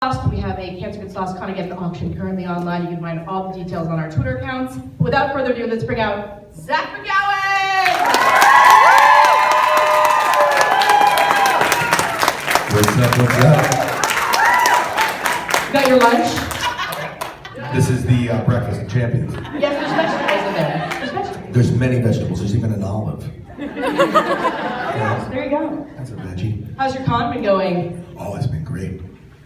We have a Cancer Good Sauce ConAgeddon auction currently online. You can find all the details on our Twitter accounts. Without further ado, let's bring out Zach McGowan! What's up, what's up? You got your lunch? This is the breakfast of champions. Yes, there's vegetables in there. There's vegetables. There's many vegetables, there's even an olive. Yes, there you go. That's a veggie. How's your con been going? Oh, it's been great.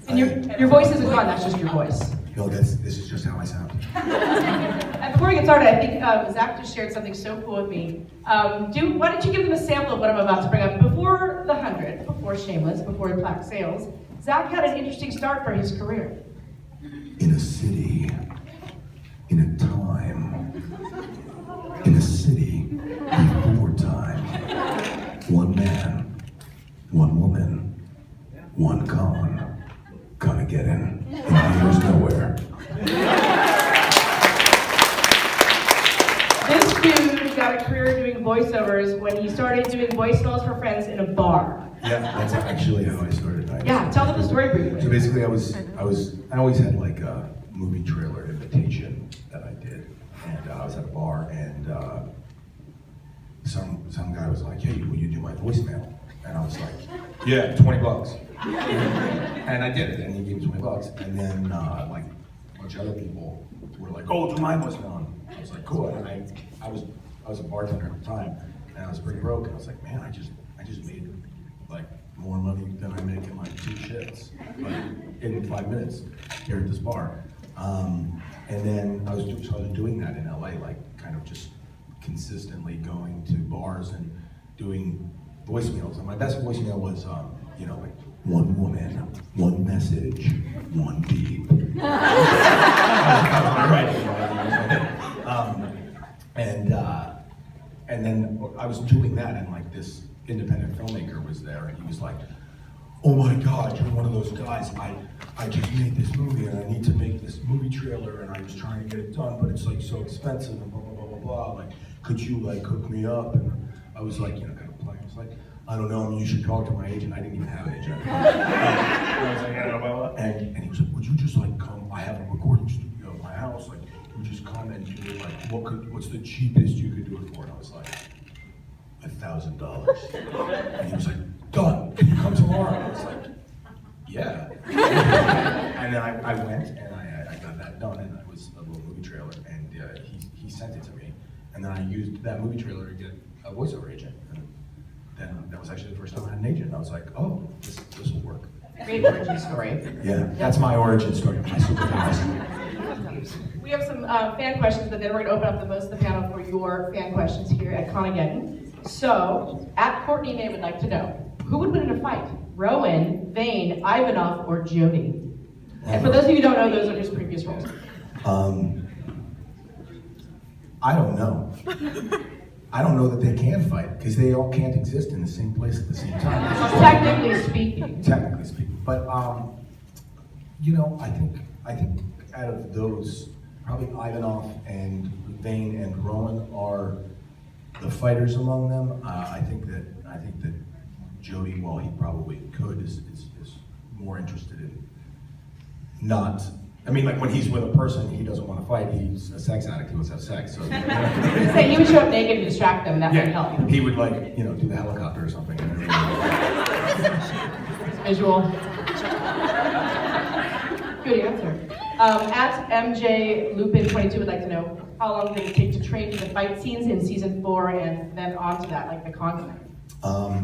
And your voice isn't con, that's just your voice. No, this is just how I sound. And before we get started, I think Zach just shared something so cool with me. Why don't you give them a sample of what I'm about to bring up? Before the 100, before Shameless, before plaque sales, Zach had an interesting start for his career. In a city, in a time, in a city before time, one man, one woman, one ConAgeddon, in theaters nowhere. This dude got a career doing voiceovers when he started doing voicemails for friends in a bar. Yeah, that's actually how I started. Yeah, tell them the story briefly. So basically, I always had like a movie trailer invitation that I did, and I was at a bar, and some guy was like, "Hey, will you do my voicemail?" And I was like, "Yeah, $20." And I did it, and he gave me $20. And then like a bunch of other people were like, "Oh, do my voicemail." And I was like, "Cool." And I was a bartender at the time, and I was pretty broke, and I was like, "Man, I just made like more money than I make in like 2 shifts, like in 5 minutes here at this bar." And then I was doing that in LA, like kind of just consistently going to bars and doing voicemails. And my best voicemail was, like one woman, one message, one beep. And then I was doing that, and like this independent filmmaker was there, and he was like, "Oh my God, you're one of those guys. I just made this movie, and I need to make this movie trailer, and I was trying to get it done, but it's like so expensive, and blah, blah, blah, blah, blah. Like, could you like hook me up?" And I was like, kind of playing. I was like, "I don't know, you should talk to my agent." I didn't even have an agent. I was like, "I don't know." And he was like, "Would you just like come? I have a recording studio at my house. Like, you just come and do it. Like, what's the cheapest you could do it for?" And I was like, $1,000. And he was like, "Done. Can you come tomorrow?" And I was like, "Yeah." And then I went and I got that done, and it was a little movie trailer, and he sent it to me, and then I used that movie trailer to get a voiceover agent. And then that was actually the first time I had an agent. And I was like, "Oh, this will work." Great origin story. Yeah, that's my origin story. My supervisor. We have some fan questions, but then we're going to open up the most of the panel for your fan questions here at ConAgeddon. So, at Courtney May would like to know, who would win in a fight? Roan, Vane, Ivanov, or Jody? And for those of you who don't know, those are his previous roles. I don't know. I don't know that they can fight, because they all can't exist in the same place at the same time. Technically speaking. Technically speaking. But, I think out of those, probably Ivanov and Vane and Roan are the fighters among them. I think that Jody, while he probably could, is more interested in not. I mean, like when he's with a person, he doesn't want to fight. He's a sex addict. He wants to have sex. So Say he would show up naked to distract them, and that would help. He would do the helicopter or something. Visual. Good answer. At MJ Lupin 22 would like to know, how long did it take to train for the fight scenes in season 4 and then on to that, like the conflict? I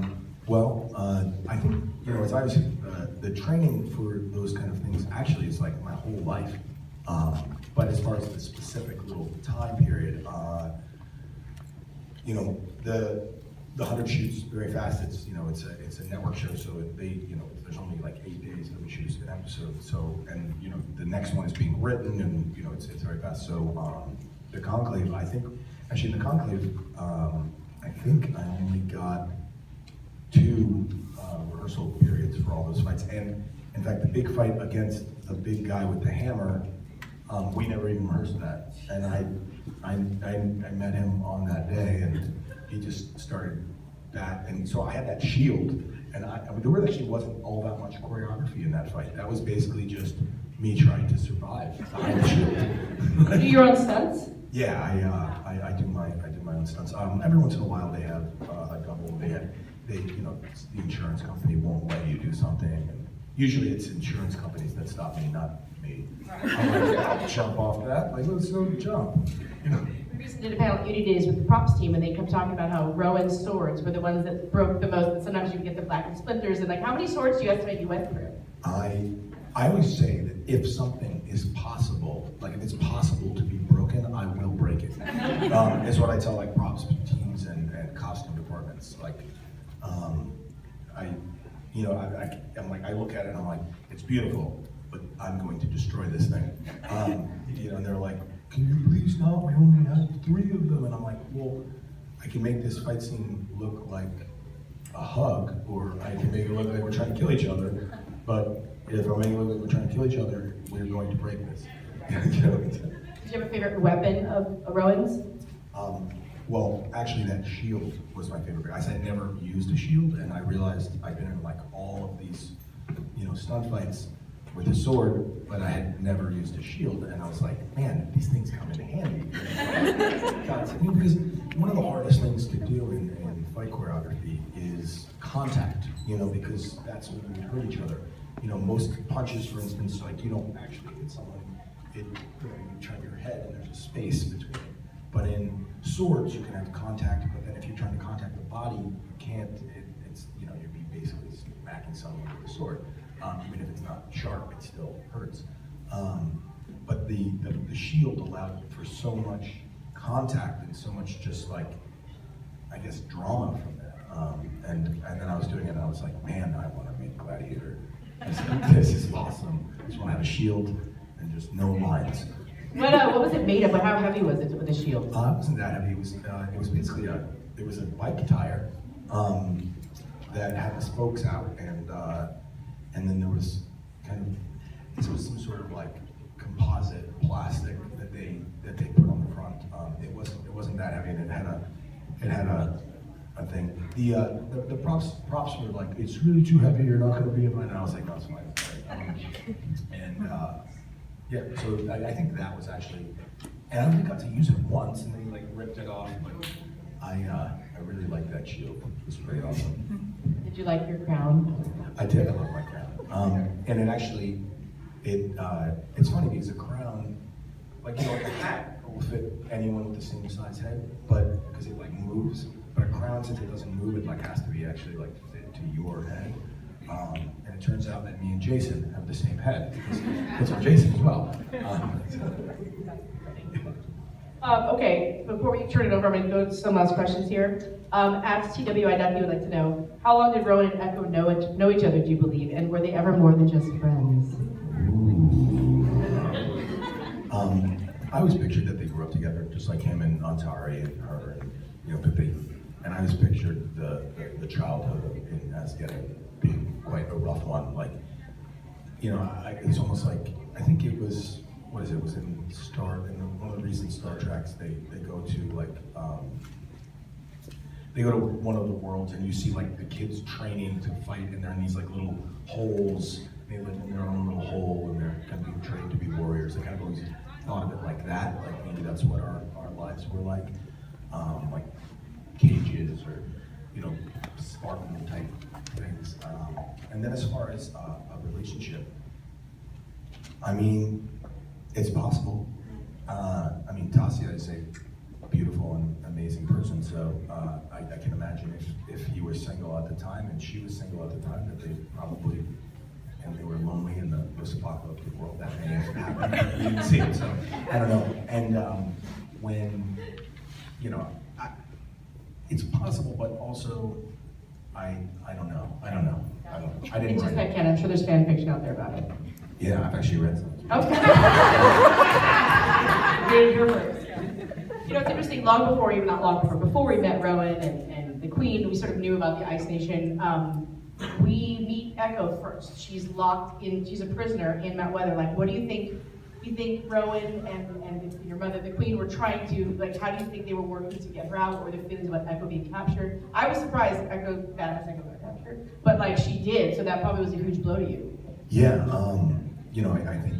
think, it's obviously, the training for those kind of things actually is like my whole life. But as far as the specific little time period, the 100 shoots very fast. It's a network show, so there's only like 8 days that we shoot an episode. So, and the next one is being written, and it's very fast. So the Conclave, I think I only got 2 rehearsal periods for all those fights. And in fact, the big fight against the big guy with the hammer, we never even rehearsed that. And I met him on that day, and he just started that. And so I had that shield, And there really actually wasn't all that much choreography in that fight. That was basically just me trying to survive behind the shield. Do your own stunts? Yeah, I do my own stunts. Every once in a while they have a double. The insurance company won't let you do something. And usually it's insurance companies that stop me, not me. I'm like, I'll jump off that. Like, let's go jump. You know. We recently did a panel Unity Days with the props team, and they kept talking about how Rowan's swords were the ones that broke the most, and sometimes you can get the blackened splinters, and like, how many swords do you estimate you went through? I always say that if something is possible, like if it's possible to be broken, I will break it. Is what I tell like props teams and costume departments. Like, I'm like, I look at it and I'm like, it's beautiful, but I'm going to destroy this thing. And they're like, can you please not? We only have 3 of them. And I'm like, well, I can make this fight scene look like a hug, or I can make it look like we're trying to kill each other. But if I'm making it look like we're trying to kill each other, we're going to break this. Did you have a favorite weapon of Rowan's? Well, actually, that shield was my favorite. I had never used a shield, and I realized I'd been in like all of these, stunt fights with a sword, but I had never used a shield, and I was like, man, these things come in handy. Because one of the hardest things to do in fight choreography is contact, because that's when we hurt each other. Most punches, for instance, like you don't actually hit someone, you turn your head and there's a space between. But in swords, you can have contact, but then if you're trying to contact the body, you can't, you'd be basically smacking someone with a sword. Even if it's not sharp, it still hurts. But the shield allowed for so much contact and so much just like, I guess, drama from that. And then I was doing it and I was like, man, I want to make Gladiator. This is awesome. I just want to have a shield and just no lines. What was it made of? How heavy was it with the shield? It wasn't that heavy. It was basically it was a bike tire that had the spokes out, and then there was this was some sort of like composite plastic that they put on the front. It wasn't that heavy, and it had a thing. The props were like, it's really too heavy. You're not going to be able to. And I was like, no, it's fine. Yeah, so I think that was actually, and I only got to use it once, and then he like ripped it off. But I really liked that shield. It was pretty awesome. Did you like your crown? I did. I love my crown. And it actually, it's funny because a crown, like a hat will fit anyone with the same size head, but because it like moves. But a crown, since it doesn't move, it like has to be actually like fit to your head. And it turns out that me and Jason have the same head, because it's on Jason as well. Okay, before we turn it over, I'm going to go to some last questions here. At TWIW would like to know, how long did Roan and Echo know each other, do you believe? And were they ever more than just friends? I always pictured that they grew up together, just like him and Antari and her, and I always pictured the childhood in Azgeda being quite a rough one. Like, it's almost like, I think it was, it was in one of the recent Star Treks, they go to like, they go to one of the worlds and you see like the kids training to fight, and they're in these like little holes. They live in their own little hole and they're kind of being trained to be warriors. I kind of always thought of it like that, like maybe that's what our lives were like cages or, Spartan type things. And then as far as a relationship, I mean, it's possible. Tasia is a beautiful and amazing person, so I can imagine if he was single at the time and she was single at the time, that they probably, and they were lonely in the post-apocalyptic world, that may have happened. You didn't see it, so I don't know. And when, it's possible, but also, I don't know. I didn't It's just write it. Ken. I'm sure there's fan fiction out there about it. Yeah, I've actually read some. Okay. You're first. It's interesting, before we met Rowan and the Queen, we sort of knew about the Ice Nation. We meet Echo first. She's locked in, she's a prisoner in Mount Weather. Like, what do you think? Do you think Rowan and your mother, the Queen, were trying to, like, how do you think they were working to get her out? What were their feelings about Echo being captured? I was surprised Echo got captured. captured, but like she did, so that probably was a huge blow to you. Yeah, you know, I think,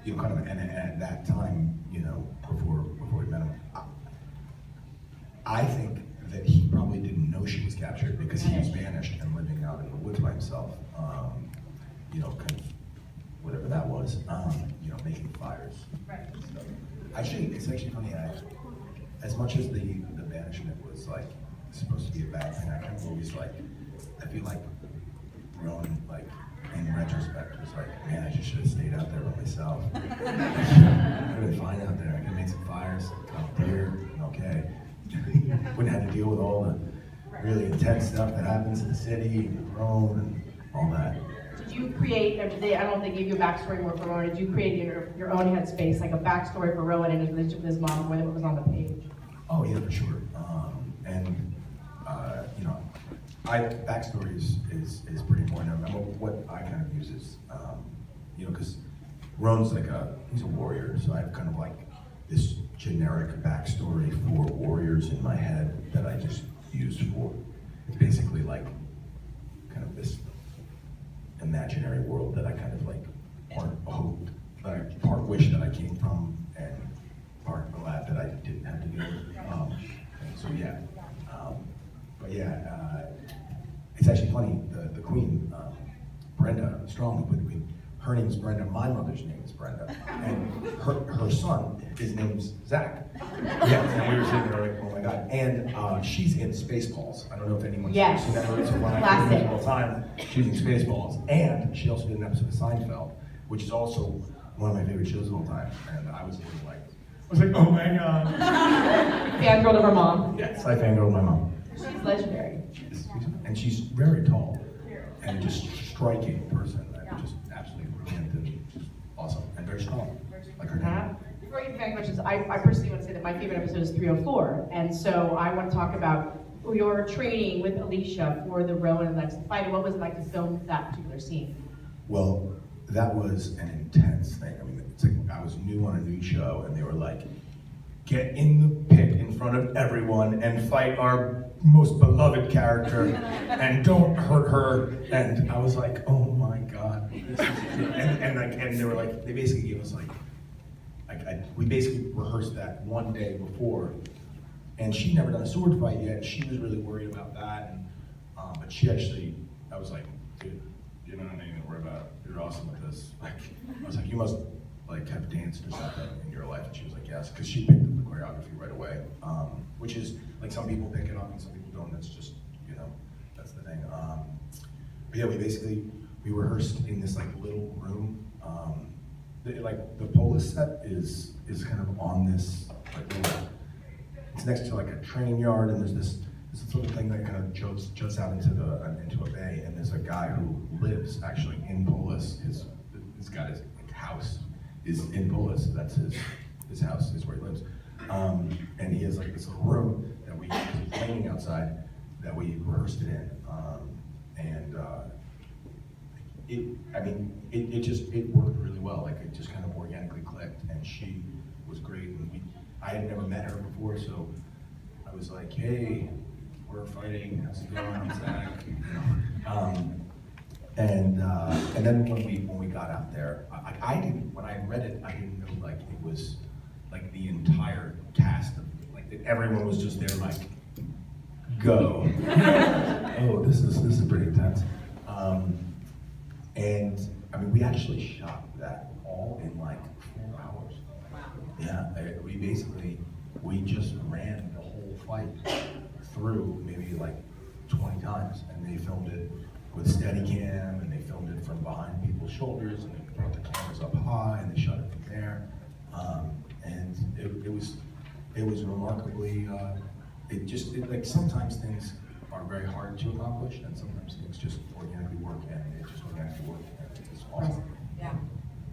you know, kind of, and at that time, you know, before we met him, I think that he probably didn't know she was captured because he was banished and living out in the woods by himself. You know, kind of whatever that was. You know, making fires. Right. So, actually, it's actually funny. As much as the banishment was like supposed to be a bad thing, I kind of always like. I feel like Roan, like in retrospect, was like, man, I just should have stayed out there by myself. I would have been fine out there. I could make some fires, cut beer, okay. Wouldn't have to deal with all the really intense stuff that happens in the city, and Roan, and all that. Did you create, or did they, I don't know if they gave you a backstory more for Rowan, did you create your own headspace, like a backstory for Rowan and his relationship with his mom, more than what was on the page? Oh yeah, for sure. You know, backstory is pretty important. I mean, what I kind of use is, you know, because Roan's like he's a warrior, so I have kind of like this generic backstory for warriors in my head that I just use for. It's basically like kind of this imaginary world that I kind of like part hoped, that I part wish that I came from, and part glad that I didn't have to do it. So yeah, but yeah, it's actually funny. The queen, Brenda, strongly put the queen. Her name is Brenda. My mother's name is Brenda, and her son, his name's Zach. Yeah, and we were sitting there like, oh my god. And she's in Spaceballs. I don't know if anyone's Yes. seen that movie. So when I Classic. all the time, she's in Spaceballs, and she also did an episode of Seinfeld, which is also one of my favorite shows of all time. And I was like, oh my god. Fangirl of her mom. Yes, I fangirled my mom. She's legendary. And she's very tall and just striking person. Just absolutely brilliant and just awesome and very strong, like her dad. Before you get to fan questions, I personally want to say that my favorite episode is 304, and so I want to talk about your training with Alicia for the Rowan and Lex fight, and what was it like to film that particular scene? Well, that was an intense thing. I mean, it's like I was new on a new show, and they were like, get in the pit in front of everyone and fight our most beloved character and don't hurt her. And I was like, oh my god. And they were like, they basically gave us like we basically rehearsed that one day before, and she'd never done a sword fight yet. She was really worried about that, and but she actually, I was like, dude, you don't have anything to worry about. You're awesome with this. Like, I was like, you must like have danced or something in your life. And she was like, yes, because she picked up the choreography right away, which is like some people pick it up and some people don't. That's just, you know, that's the thing. But yeah, we rehearsed in this like little room. The Polis set is kind of on this like little, it's next to like a train yard, and there's this little thing that kind of juts out into a bay, and there's a guy who lives actually in Polis. He's got his like, house is in Polis. That's his house is where he lives, and he has like this little room that we was raining outside that we rehearsed it in, and it worked really well. Like it just kind of organically clicked, and she was great. And I had never met her before, so I was like, hey, we're fighting. How's it going? I'm Zach. And then when we got out there, I didn't. When I read it, I didn't know like it was like the entire cast of like that everyone was just there like go. Oh, this is pretty intense. And I mean, we actually shot that all in like 4 hours. Yeah, we just ran the whole fight through maybe like 20 times, and they filmed it with Steadicam, and they filmed it from behind people's shoulders, and they brought the cameras up high, and they shot it from there. And it was remarkably. Like sometimes things are very hard to accomplish, and sometimes things just organically work, and it just organically worked. It's awesome. Yeah.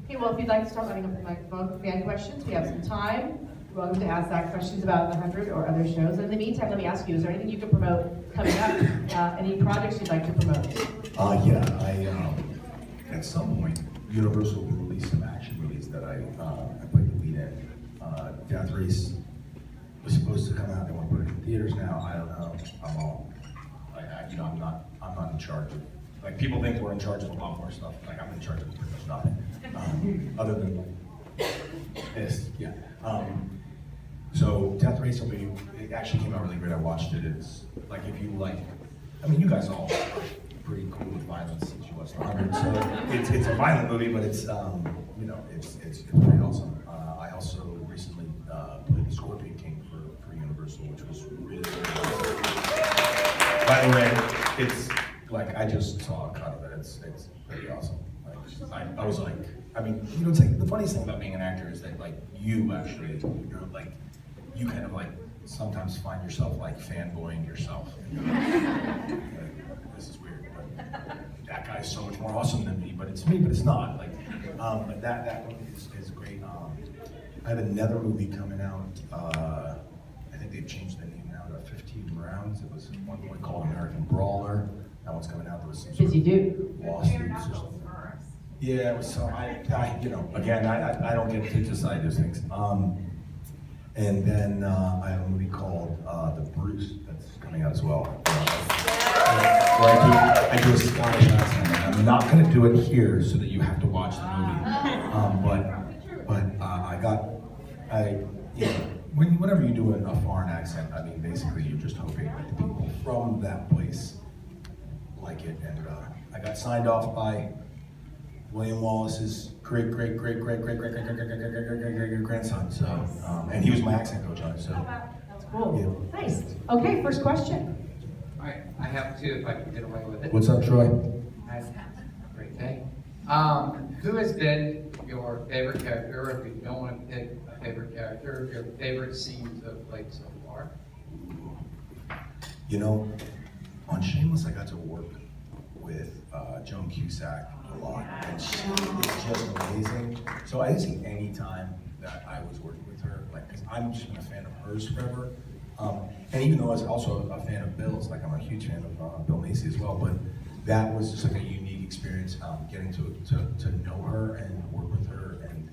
Okay, well, if you'd like to start lining up the microphone for fan questions, we have some time. You're welcome to ask Zach questions about The 100 or other shows. In the meantime, let me ask you, is there anything you can promote coming up? Any projects you'd like to promote? At some point, Universal will release some action movies that I played the lead in. Death Race was supposed to come out. They want to put it in theaters now. I don't know. I'm not I'm not in charge of, like, people think we're in charge of a lot more stuff, like, I'm in charge of pretty much nothing, other than this, yeah. So Death Race will be, it actually came out really great, I watched it, it's, like, if you like, I mean, you guys all are pretty cool with violence since you watched The 100, so it's a violent movie, but it's, you know, it's pretty awesome. I also recently played the Scorpion King for Universal, which was really awesome. By the way, it's like I just saw a cut of it. It's pretty awesome. Like I was like, I mean, you know, it's like the funniest thing about being an actor is that like you actually, you're like, you kind of like sometimes find yourself like fanboying yourself. Like, this is weird, but that guy's so much more awesome than me. But it's me, but it's not. Like, but that movie is great. I have another movie coming out. I think they've changed the name now to 15 Rounds. It was one point called American Brawler. That one's coming out. There was some sort Busy dude. of lawsuits or something. Yeah, it was so, I you know, again, I don't get to decide those things. And then I have a movie called The Bruce that's coming out as well. Where I do a Scottish accent. I'm not going to do it here so that you have to watch the movie. You know, whenever you do a foreign accent, I mean, basically you're just hoping that the people from that place like it. And I got signed off by William Wallace's grandson. So, and he was my accent coach on it. So, That's cool. Yeah. Nice. Okay, first question. All right, I have two if I can get away with it. What's up, Troy? Nice. Great thing. Who has been your favorite character, or if you don't want to pick a favorite character, your favorite scenes of played so far? You know, on Shameless, I got to work with Joan Cusack a lot, and she is just amazing. So I think any time that I was working with her, like, because I'm just been a fan of hers forever, and even though I was also a fan of Bill's, like I'm a huge fan of Bill Macy as well, but that was just like a unique experience, getting to know her and work with her and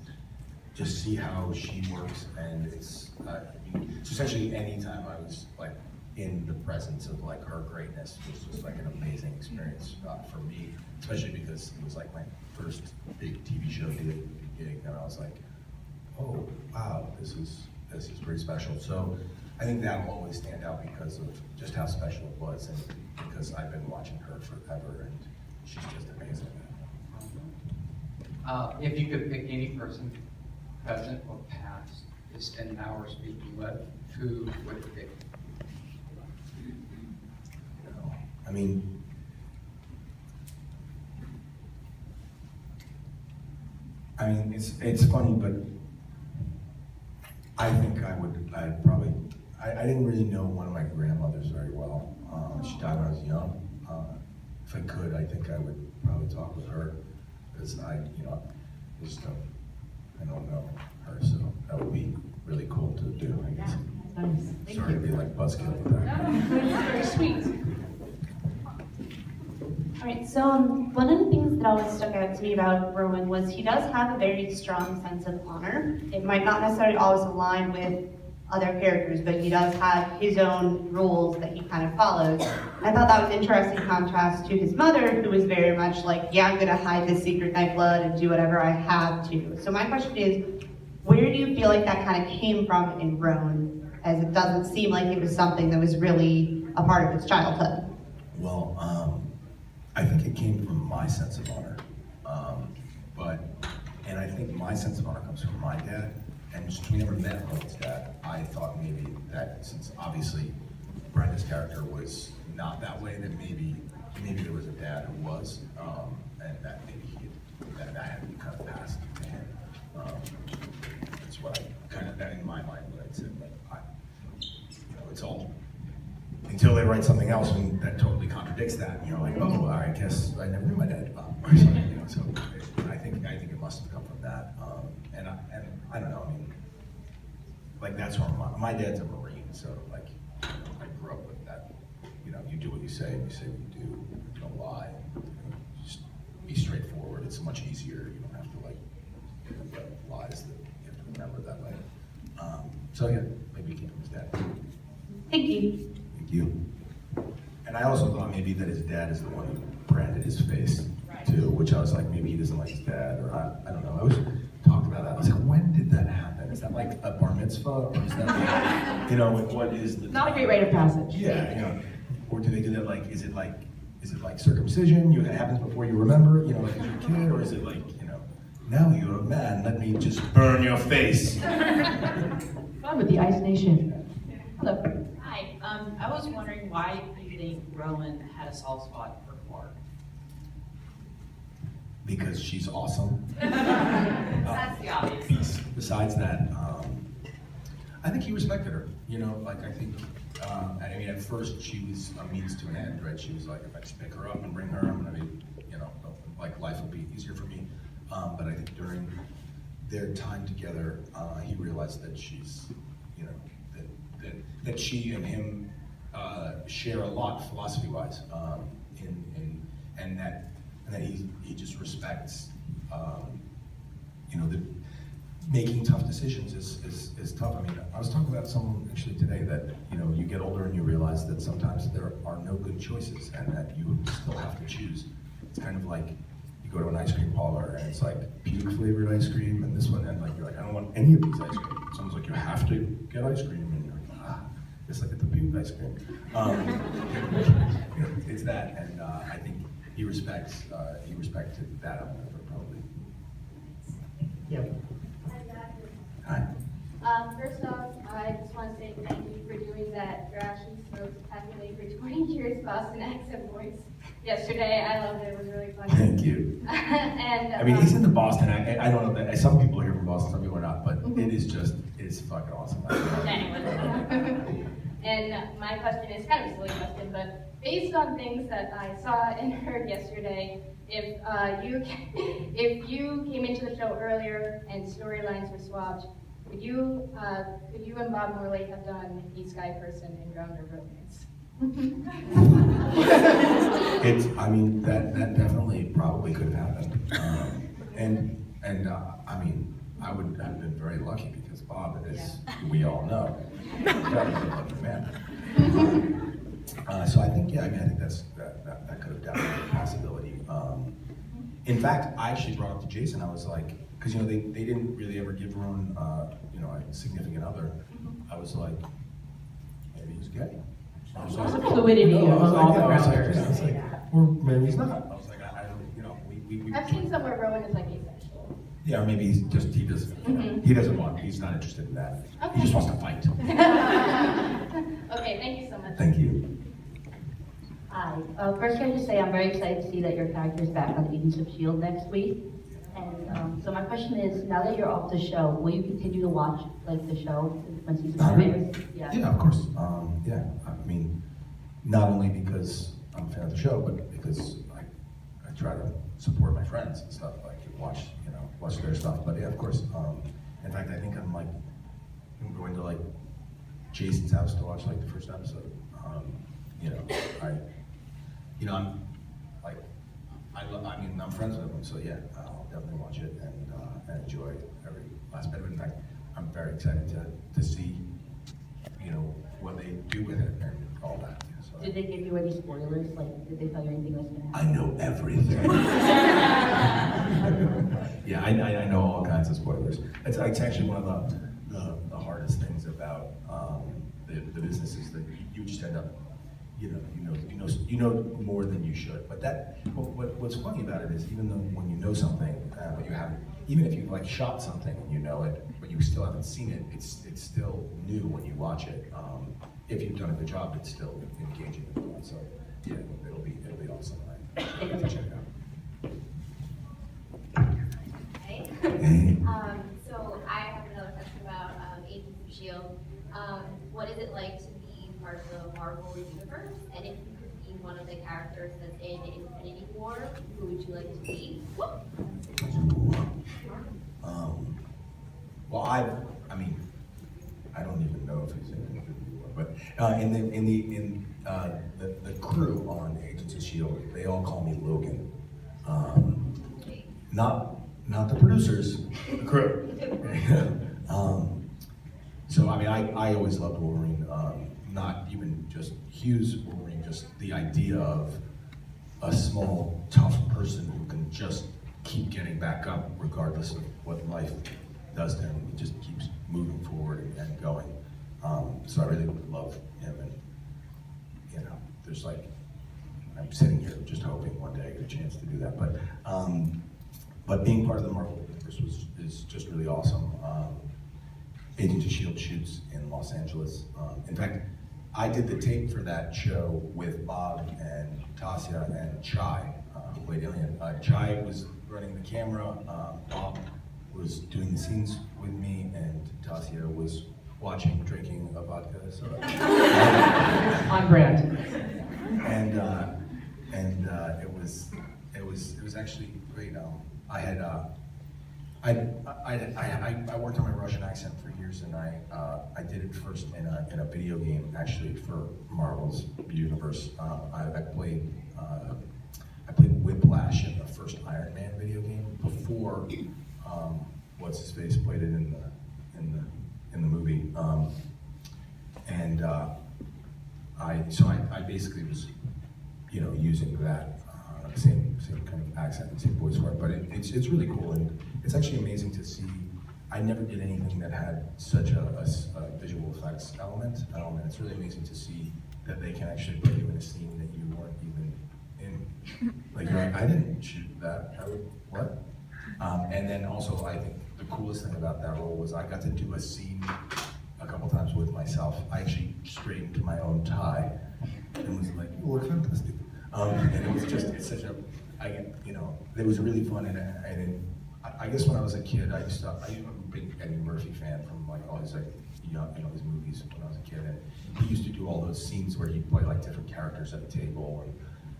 just see how she works. And it's essentially any time I was like in the presence of like her greatness was just like an amazing experience for me, especially because it was like my first big TV show gig, and I was like, oh wow, this is pretty special. So I think that will always stand out because of just how special it was, and because I've been watching her forever, and she's just amazing. If you could pick any person, present or past, to spend an hour speaking with, who would it be? You know, I mean, it's funny, but I think I'd probably, I didn't really know one of my grandmothers very well. She died when I was young. If I could, I think I would probably talk with her, because you know, I don't know her, so that would be really cool to do, I guess. Nice. Thank Sorry to you. be like buzzkill with that. Very sweet. All right, so one of the things that always stuck out to me about Roan was he does have a very strong sense of honor. It might not necessarily always align with other characters, but he does have his own rules that he kind of follows. I thought that was interesting contrast to his mother, who was very much like, yeah, I'm gonna hide this secret night blood and do whatever I have to. So my question is, where do you feel like that kind of came from in Roan, as it doesn't seem like it was something that was really a part of his childhood? Well, I think it came from my sense of honor, and I think my sense of honor comes from my dad. And just we never met Roan's dad. I thought maybe that since obviously Brenda's character was not that way, that maybe there was a dad who was, and that maybe that had kind of passed to him. That's what I kind of, that in my mind, what I'd said. Like, you know, it's all until they write something else and that totally contradicts that. You know, like, oh, I guess I never knew my dad, or something. You know, so I think it must have come from that. And I don't know. I mean, like that's where my dad's a Marine, so like I grew up with that. You know, you do what you say, and you say what you do. You don't lie. Just be straightforward. It's much easier. You don't have to like lies that you have to remember that way. So yeah, maybe it came from his dad. Thank you. Thank you. And I also thought maybe that his dad is the one who branded his face too, which I was like, maybe he doesn't like his dad, or I don't know. I was talked about that. I was like, when did that happen? Is that like a bar mitzvah, or is that like, what is the Not a great rite of passage. Yeah, or do they do that like, is it like circumcision? That happens before you remember it, like as a kid, or is it like, now you're a man, let me just burn your face. Fun with the Ice Nation. Hello. Hi, I was wondering why you think Roan had a soft spot for Clark. Because she's awesome. That's the obvious. Besides that, I think he respected her. I think, at first she was a means to an end, right? She was like, if I just pick her up and bring her, I'm gonna be, life will be easier for me. But I think during their time together, he realized that she's, that she and him share a lot philosophy-wise, and that he just respects, the making tough decisions is tough. I was talking about someone actually today that, you get older and you realize that sometimes there are no good choices and that you still have to choose. It's kind of like you go to an ice cream parlor and it's like puke flavored ice cream and this one, and you're like, I don't want any of these ice cream. Someone's like, you have to get ice cream, and you're like, it's like at the puke ice cream. It's that, and I think he respected that element of it probably. Yeah. Hi. First off, I just want to say thank you for doing that Thrashy Smokes Calculate for 20 years Boston accent voice yesterday. I loved it. It was really funny. Thank you. And he's in the Boston. I don't know that some people are here from Boston, some people are not, but it's fucking awesome. And my question is kind of a silly question, but based on things that I saw and heard yesterday, if you came into the show earlier and storylines were swapped, could you and Bob Morley have done the Sky Person and Grounder Romance? That definitely probably could have happened. I would have been very lucky because Bob is, we all know, very lucky man. So I think, I think that could have definitely been a possibility. In fact, I actually brought up to Jason, I was like, because they didn't really ever give Roan a significant other. I was like, maybe he's gay. There's a fluidity among all the grounders. Or maybe he's not. I was like, I don't, I've seen somewhere Rowan is like asexual. Yeah, or maybe he doesn't want, he's not interested in that. Okay. He just wants to fight. Okay, thank you so much. Thank you. Hi. First, can I just say I'm very excited to see that your character is back on Agents of S.H.I.E.L.D. next week. And so my question is, now that you're off the show, will you continue to watch the show when season 5 airs? Yeah, of course. Not only because I'm a fan of the show, but because I try to support my friends and stuff, watch their stuff. But yeah, of course. In fact, I think I'm going to Jason's house to watch the first episode. I'm friends with him, so yeah, I'll definitely watch it and enjoy every last bit of it. In fact, I'm very excited to see, what they do with it and all that. So, Did they give you any spoilers? Did they tell you anything that's going to I happen? know everything. Yeah, I know all kinds of spoilers. It's actually one of the hardest things about the business is that you just end up, you know more than you should. But what's funny about it is even though when you know something, but you haven't, even if you shot something and you know it, but you still haven't seen it, it's still new when you watch it. If you've done a good job, it's still engaging. So yeah, it'll be awesome. I have to check it out. Hey. Hey. So I have another question about Agents of S.H.I.E.L.D. What is it like to be part of the Marvel universe? And if you could be one of the characters that's in Infinity War, who would you like to be? Well, I don't even know if he's in Infinity War, but in the crew on Agents of S.H.I.E.L.D., they all call me Logan. Not the producers, the crew. So I always loved Wolverine. not even just Hugh's Wolverine, just the idea of a small, tough person who can just keep getting back up regardless of what life does to him. He just keeps moving forward and going. So I really love him, and you know, there's like, I'm sitting here just hoping one day I get a chance to do that. But being part of the Marvel universe is just really awesome. Agents of S.H.I.E.L.D. shoots in Los Angeles. In fact, I did the tape for that show with Bob and Tasia and Chai, who played Alien. Chai was running the camera, Bob was doing the scenes with me, and Tasia was watching, drinking a vodka soda. On brand. And it was actually great. I worked on my Russian accent for years, and I did it first in a video game, actually, for Marvel's universe. I played Whiplash in the first Iron Man video game before what's his face played it in the movie, I basically was, you know, using that same kind of accent and same voice for it. But it's really cool, and it's actually amazing to see. I never did anything that had such a visual effects element. And it's really amazing to see that they can actually put you in a scene that you weren't even in. Like, you're like, I didn't shoot that. What? And then also, I think the coolest thing about that role was I got to do a scene a couple times with myself. I actually straightened my own tie and was like, "You look fantastic." And it was just, it's such a, it was really fun. And I guess when I was a kid, I was a big Eddie Murphy fan from like all his his movies when I was a kid. And he used to do all those scenes where he'd play like different characters at the table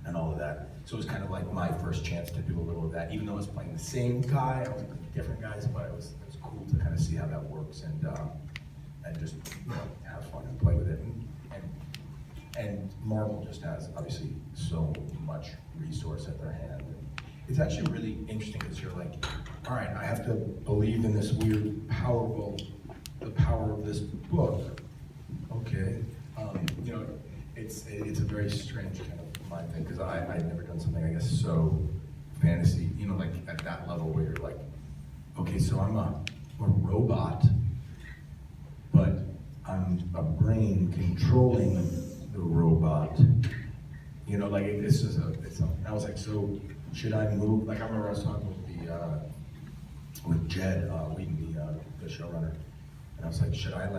and all of that. So it was kind of like my first chance to do a little of that, even though I was playing the same guy, I was playing different guys, but it was cool to kind of see how that works and just have fun and play with it. And Marvel just has obviously so much resource at their hand. It's actually really interesting because you're like, all right, I have to believe in this weird the power of this book. Okay, it's a very strange kind of mind thing because I've never done something I guess so fantasy, like at that level where you're like, okay, so I'm a robot, but I'm a brain controlling the robot. I was like, so should I move? Like I remember I was talking with Jed Wheaton, the showrunner, and I was like, should I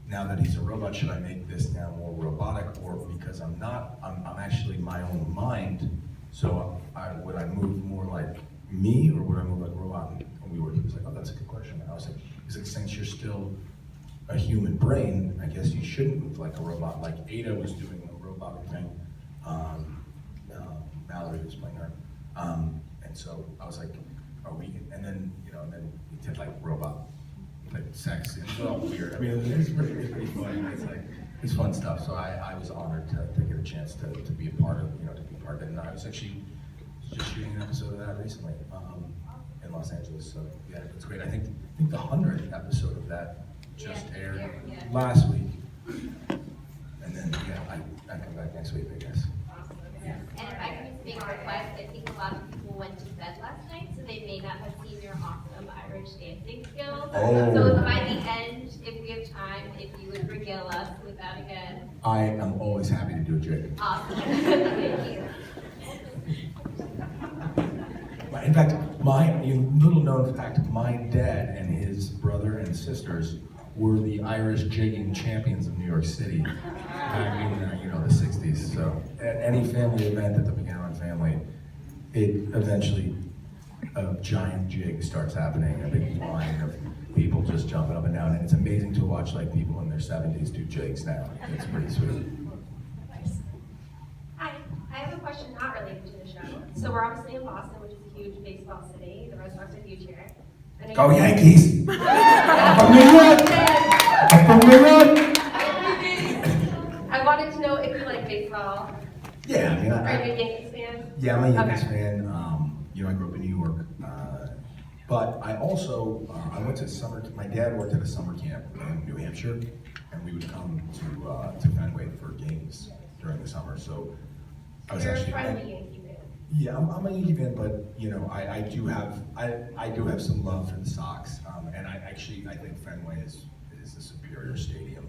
now that he's a robot, should I make this now more robotic, or because I'm not, I'm actually my own mind, so would I move more like me, or would I move like a robot? And he was like, oh, that's a good question. And I was like, since you're still a human brain, I guess you shouldn't move like a robot. Like Ada was doing a robotic thing. Mallory was playing her. And so I was like, are we, and then we did like robot, like sex, and it was all weird. I mean, it's pretty funny. It's fun stuff. So I was honored to get a chance to be a part of, it. And I was actually just shooting an episode of that recently in Los Angeles. So yeah, it's great. I think the 100th episode of that just aired last week. And then I come back next week, I guess. And if I can just make a request, I think a lot of people went to bed last night, so they may not have seen your awesome Irish dancing skills. Oh. So by the end, if we have time, if you would regale us with that again. I am always happy to do it, Jake. Awesome. Thank you. In fact, little known fact, my dad and his brother and sisters were the Irish jigging champions of New York City back in the 60s. So at any family event at the McGowan family, eventually a giant jig starts happening, a big line of people just jumping up and down, and it's amazing to watch like people in their 70s do jigs now. It's pretty sweet. Hi, I have a question not related to the show. So we're obviously in Boston, which is a huge baseball city. The Red Sox are huge here. Go Yankees! I'm from New York! I'm from New York! I wanted to know if you like baseball. Yeah, Are you a Yankees fan? Yeah, I'm a Yankees fan. I grew up in New York, But I also, I went to my dad worked at a summer camp in New Hampshire, and we would come to Fenway for games during the summer, so I was You're a actually. friend of the Yankee fan. Yeah, I'm a Yankee fan, but you know, I do have some love for the Sox, and I think Fenway is a superior stadium.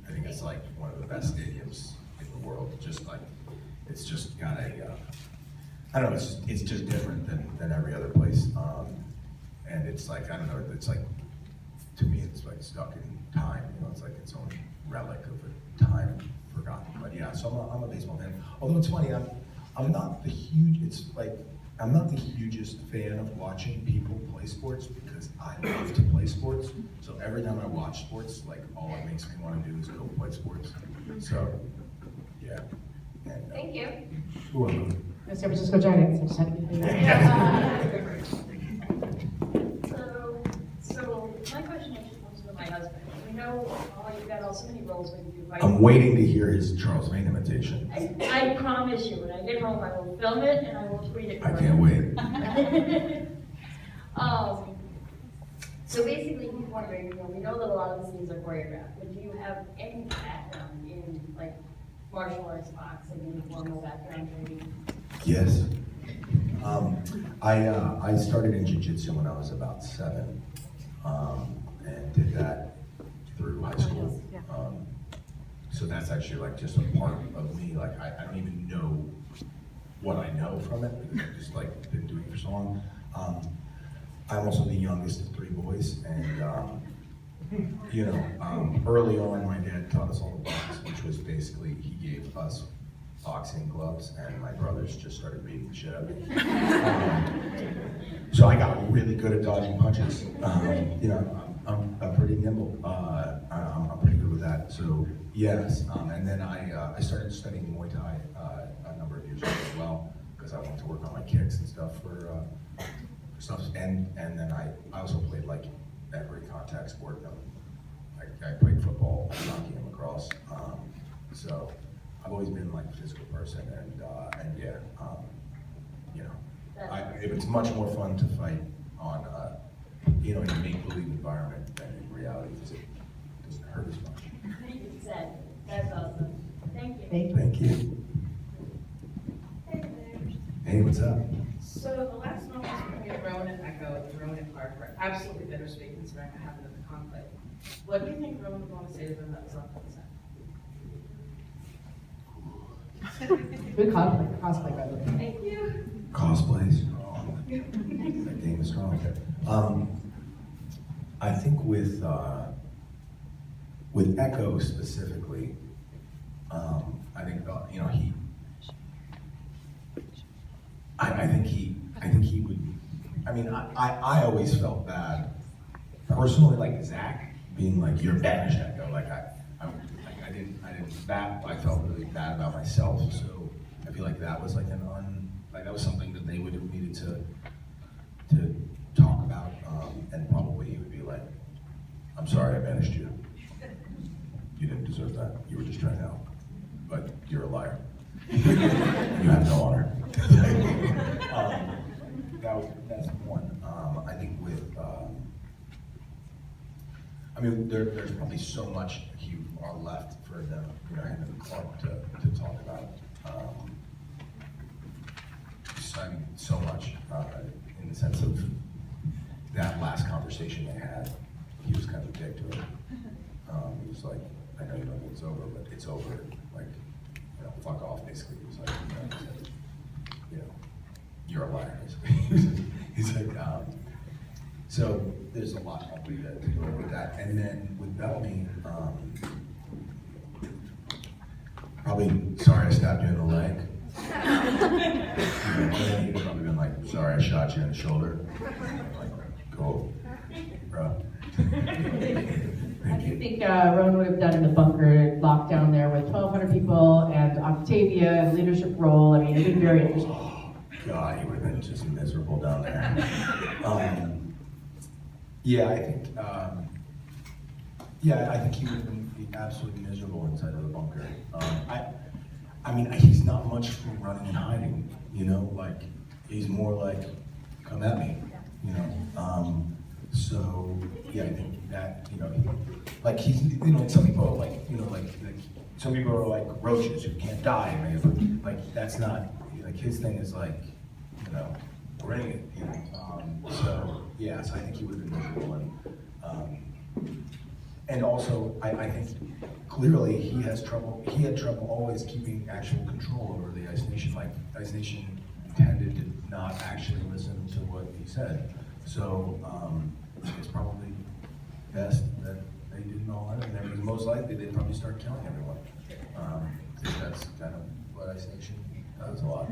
I think it's like one of the best stadiums in the world. Just like it's just got I don't know, it's just different than every other place, and it's like I don't know, it's like to me it's like stuck in time. You know, it's like its own relic of a time forgotten. But yeah, so I'm a baseball fan. Although it's funny, I'm not the hugest fan of watching people play sports because I love to play sports. So every time I watch sports, like all it makes me want to do is go play sports. So, yeah. And, Thank you. you're welcome. The San Francisco Giants, I just had to be So my question actually comes from my husband. We know you've got so many roles when you do fight. I'm waiting to hear his Charles Vane imitation. I promise you, when I get home, I will film it and I will tweet it. I can't wait. So basically, he's wondering, we know that a lot of the scenes are choreographed, but do you have any background in like martial arts, boxing, any formal background training? Yes. I started in jiu-jitsu when I was about 7, and did that through high school. So that's actually like just a part of me. Like I don't even know what I know from it because I've just like been doing it for so long. I'm also the youngest of 3 boys, and early on my dad taught us all to box, which was basically he gave us boxing gloves, and my brothers just started beating the shit out of me. So I got really good at dodging punches. I'm pretty nimble. I'm pretty good with that. So yes, and then I started studying Muay Thai a number of years ago as well because I wanted to work on my kicks and stuff for stuff. And then I also played like every contact sport. I played football, hockey, and lacrosse. So I've always been like a physical person, and yeah, it's much more fun to fight on in a make-believe environment than in reality because it doesn't hurt as much. Exactly. That's awesome. Thank you. Thank you. Hey, what's up? So the last moments between Roan and Echo, Roan and Clark were absolutely bittersweet considering what happened in the conflict. What do you think Roan would want to say to them that was left unsaid? Good cosplay, by the way. Thank you. Cosplays. That game is strong. I think with Echo specifically, I think I think he would. I mean, I always felt bad personally, like Zach being like, "You're banished, Echo." Like I didn't that I felt really bad about myself. So I feel like that was like that was something that they would have needed to talk about, and probably he would be like, "I'm sorry, I banished you. You didn't deserve that. You were just trying to help, but you're a liar. You have no honor." That's one. I think with, there's probably so much left for them, him and Clark to talk about. So much in the sense of that last conversation they had. He was kind of a dick to her. He was like, "I know you don't think it's over, but it's over. Like, fuck off." Basically, he was like, "You're a liar." Basically, he's like, so there's a lot probably to go with that. And then with Bellamy, probably sorry I stabbed you in the leg. He'd probably been like, "Sorry I shot you in the shoulder." Like, go, bro. How do you think Roan would have done in the bunker lockdown there with 1,200 people and Octavia and leadership role? I mean, it'd be very interesting. Oh, God, he would have been just miserable down there. I think he would be absolutely miserable inside of the bunker. He's not much for running and hiding, like, he's more like, "Come at me." you know? So, yeah, I think that, you know, like he's, you know, some people are like, you know, like some people are like roaches who can't die, and like that's not, like his thing is like, you know, bring it, you know? So, yeah, so I think he would have been miserable, and also, I think clearly he had trouble always keeping actual control over the Ice Nation. Like, Ice Nation tended to not actually listen to what he said. So, it's probably best that they didn't all enter there, because most likely they'd probably start killing everyone. That's kind of what Ice Nation does a lot.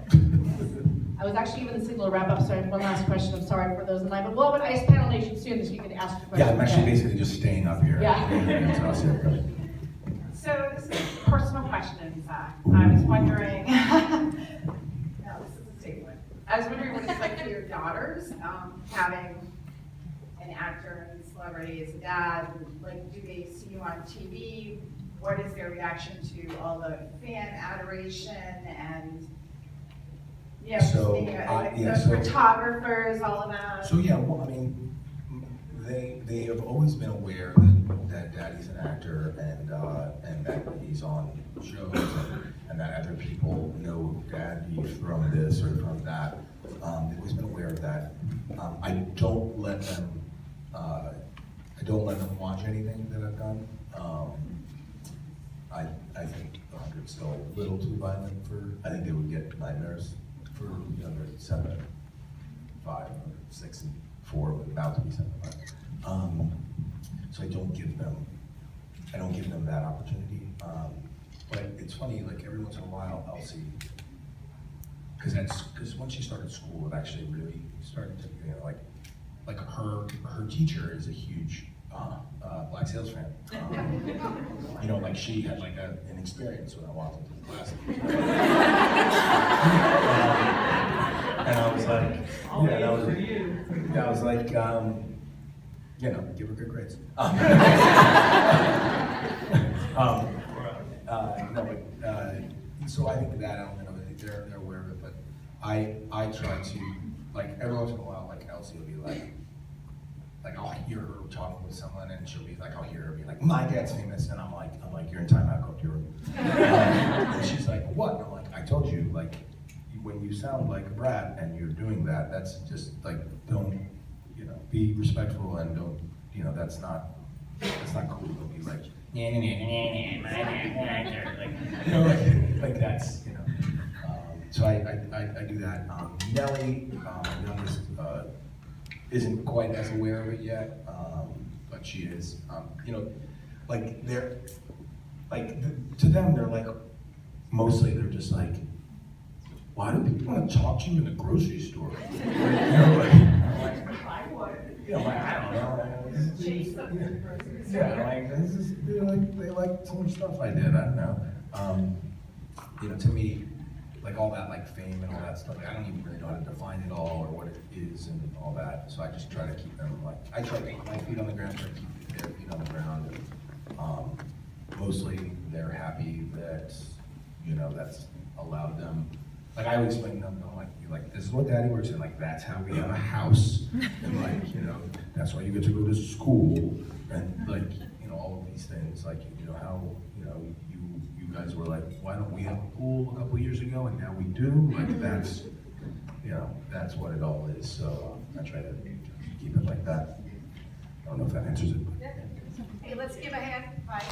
I was actually given the signal to wrap up, so I have one last question. I'm sorry for those in line, but we'll have an Ice Panel Nation soon, so you can ask your question. Yeah, I'm actually basically just staying up here. Yeah. So I'll see everybody. So this is a personal question, Zach. I was wondering, no, this is a safe one. I was wondering what it's like for your daughters, having an actor and celebrity as a dad. Like, do they see you on TV? What is their reaction to all the fan adoration and, you know, So, being like yeah, the so- photographers, all of that? So yeah, well, I mean, they have always been aware that Daddy's an actor and that he's on shows and that other people know Daddy from this or from that. They've always been aware of that. I don't let them watch anything that I've done. I think 100's still a little too violent for. I think they would get nightmares for younger 7, 5, 6, and 4, but about to be 7, 5. So I don't give them that opportunity. But it's funny, like every once in a while I'll see, because when she started school, it actually really started to, you know, like her teacher is a huge Black Sails fan. You know, like she had like an experience when I walked into the class. And I was like, I was like, you know, give her good grades. So I think that element of it, they're aware of it, but I try to, like every once in a while, like Elsie will be like I'll hear her talking with someone and she'll be like, I'll hear her be like, my dad's famous, and I'm like, you're in timeout, go up to your room. And she's like, what? And I'm like, I told you, like, when you sound like a brat and you're doing that, that's just like, don't, you know, be respectful and don't, you know, that's not cool. Don't be like, like that's, you know. So I do that. Nellie, my youngest, isn't quite as aware of it yet, but she is. You know, like they're, like to them, they're like, mostly they're just like, why do people want to talk to you in the grocery store? You know, like, I would. you know, like, I don't know. Yeah, like this is, they like so much stuff I did. I don't know. You know, to me, like all that like fame and all that stuff, like, I don't even really know how to define it all or what it is and all that. So I just try to keep them like, I try to keep my feet on the ground, try to keep their feet on the ground. And, mostly they're happy that, you know, that's allowed them. Like I would explain to them, like this is what Daddy works in, like that's how we have a house, and like, you know, that's why you get to go to school, and like, you know, all of these things, like, you know, how, you know, you guys were like, why don't we have a pool a couple years ago, and now we do, like that's, you know, that's what it all is. So I try to keep it like that. I don't know if that answers it. Hey, let's give a hand. Bye.